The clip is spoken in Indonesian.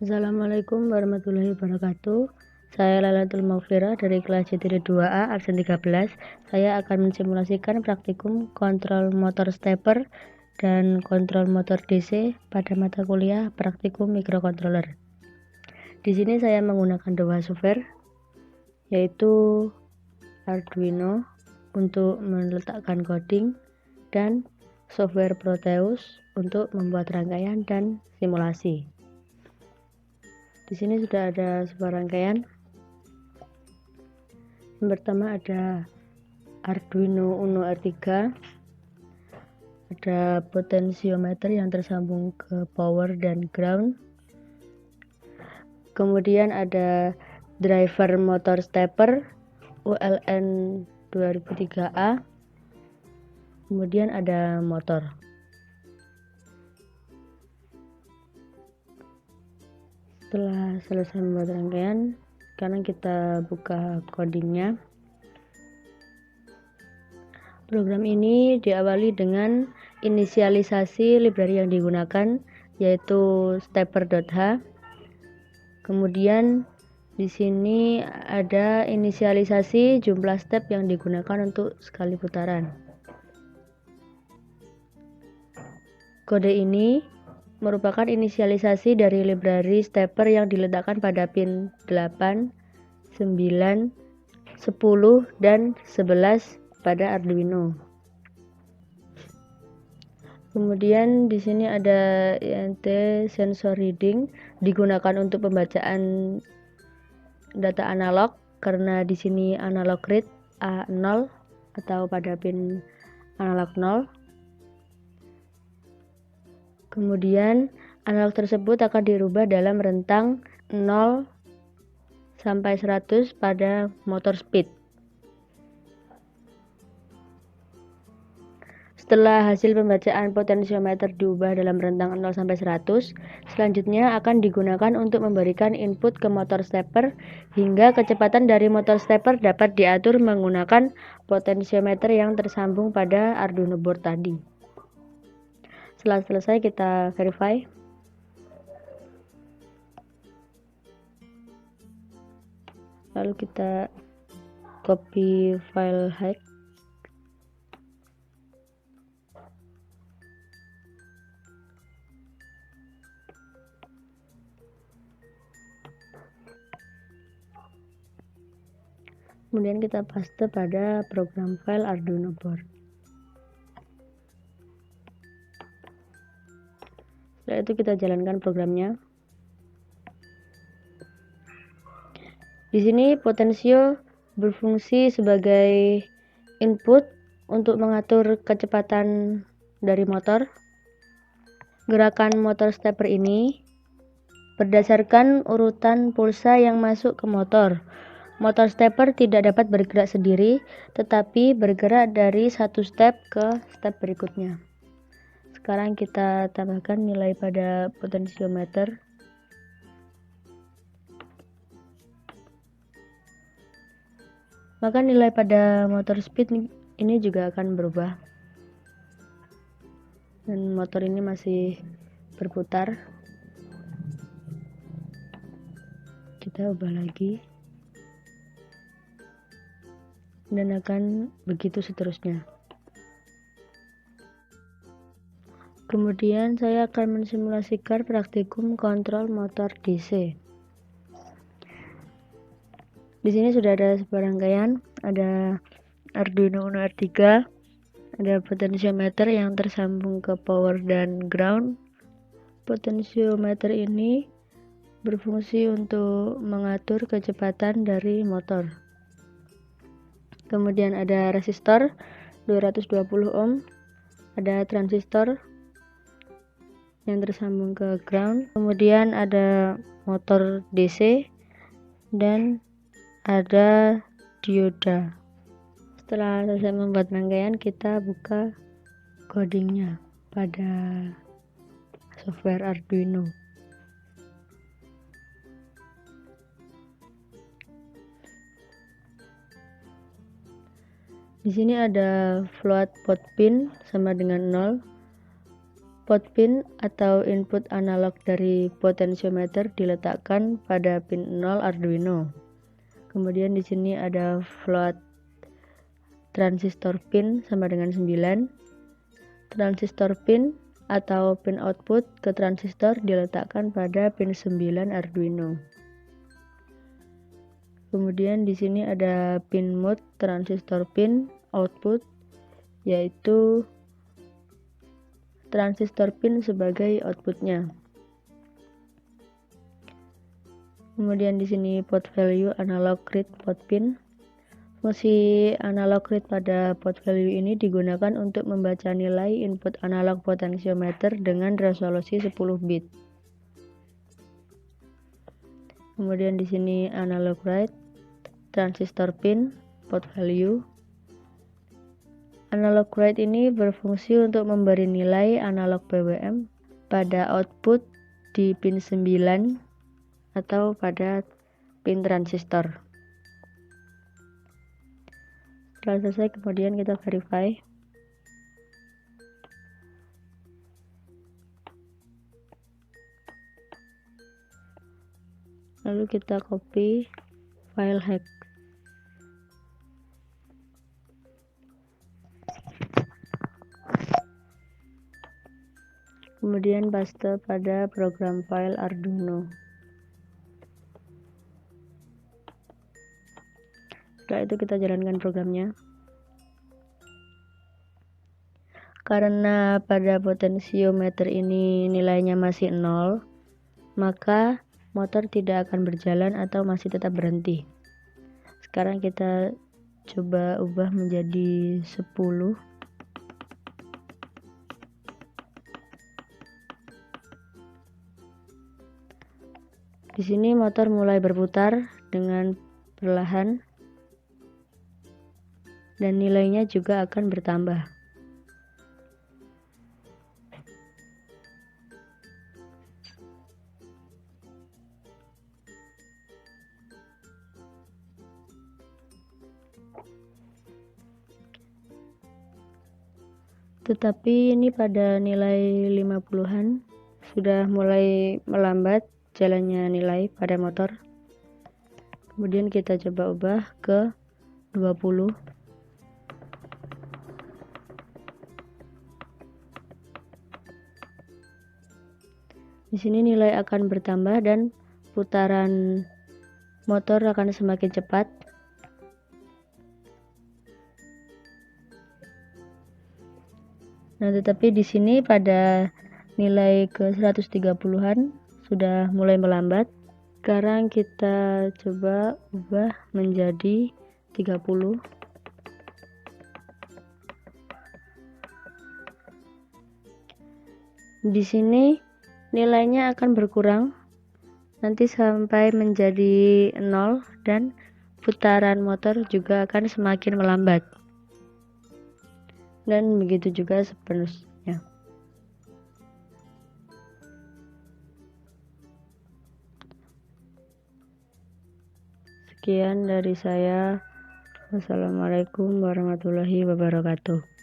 Assalamualaikum warahmatullahi wabarakatuh. Saya Lailatul Maghfirah dari kelas C2A absen 13. Saya akan mensimulasikan praktikum kontrol motor stepper dan kontrol motor DC pada mata kuliah praktikum microcontroller. Di sini saya menggunakan dua software, yaitu Arduino untuk meletakkan coding dan software Proteus untuk membuat rangkaian dan simulasi. Di sini sudah ada sebuah rangkaian. Yang pertama ada Arduino Uno R3, ada potensiometer yang tersambung ke power dan ground. Kemudian ada driver motor stepper ULN 2003A. Kemudian ada motor. Setelah selesai membuat rangkaian, sekarang kita buka codingnya. Program ini diawali dengan inisialisasi library yang digunakan, yaitu stepper.h. Kemudian di sini ada inisialisasi jumlah step yang digunakan untuk sekali putaran. Kode ini merupakan inisialisasi dari library stepper yang diletakkan pada pin 8, 9, 10, dan 11 pada Arduino. Kemudian di sini ada INT sensor reading, digunakan untuk pembacaan data analog karena di sini analog read A0 atau pada pin analog 0. Kemudian analog tersebut akan dirubah dalam rentang 0 sampai 100 pada motor speed. Setelah hasil pembacaan potensiometer diubah dalam rentang 0 sampai 100, selanjutnya akan digunakan untuk memberikan input ke motor stepper hingga kecepatan dari motor stepper dapat diatur menggunakan potensiometer yang tersambung pada Arduino board tadi. Setelah selesai kita verify. Lalu kita copy file hack. Kemudian kita paste pada program file Arduino board. Setelah itu kita jalankan programnya. Di sini potensio berfungsi sebagai input untuk mengatur kecepatan dari motor. Gerakan motor stepper ini berdasarkan urutan pulsa yang masuk ke motor. Motor stepper tidak dapat bergerak sendiri, tetapi bergerak dari satu step ke step berikutnya. Sekarang kita tambahkan nilai pada potensiometer. Maka nilai pada motor speed ini juga akan berubah. Dan motor ini masih berputar. Kita ubah lagi. Dan akan begitu seterusnya. Kemudian saya akan mensimulasikan praktikum kontrol motor DC. Di sini sudah ada sebuah rangkaian, ada Arduino Uno R3, ada potensiometer yang tersambung ke power dan ground. Potensiometer ini berfungsi untuk mengatur kecepatan dari motor. Kemudian ada resistor 220 ohm, ada transistor yang tersambung ke ground, kemudian ada motor DC dan ada dioda. Setelah selesai membuat rangkaian, kita buka codingnya pada software Arduino. Di sini ada float pot pin sama dengan 0, Pot pin atau input analog dari potensiometer diletakkan pada pin 0 Arduino. Kemudian di sini ada float transistor pin sama dengan 9. Transistor pin atau pin output ke transistor diletakkan pada pin 9 Arduino. Kemudian di sini ada pin mode transistor pin output, yaitu transistor pin sebagai outputnya. Kemudian di sini pot value analog read pot pin. Fungsi analog read pada pot value ini digunakan untuk membaca nilai input analog potensiometer dengan resolusi 10 bit. Kemudian di sini analog write transistor pin pot value. Analog write ini berfungsi untuk memberi nilai analog PWM pada output di pin 9 atau pada pin transistor. Setelah selesai, kemudian kita verify. Lalu kita copy file hack. Kemudian paste pada program file Arduino. Setelah itu kita jalankan programnya. Karena pada potensiometer ini nilainya masih 0, maka motor tidak akan berjalan atau masih tetap berhenti. Sekarang kita coba ubah menjadi 10. Di sini motor mulai berputar dengan perlahan dan nilainya juga akan bertambah. Tetapi ini pada nilai 50-an sudah mulai melambat jalannya nilai pada motor. Kemudian kita coba ubah ke 20. Di sini nilai akan bertambah dan putaran motor akan semakin cepat. Nah, tetapi di sini pada nilai ke 130-an sudah mulai melambat. Sekarang kita coba ubah menjadi 30. Di sini nilainya akan berkurang nanti sampai menjadi 0 dan putaran motor juga akan semakin melambat. Dan begitu juga seterusnya. Sekian dari saya. Wassalamualaikum warahmatullahi wabarakatuh.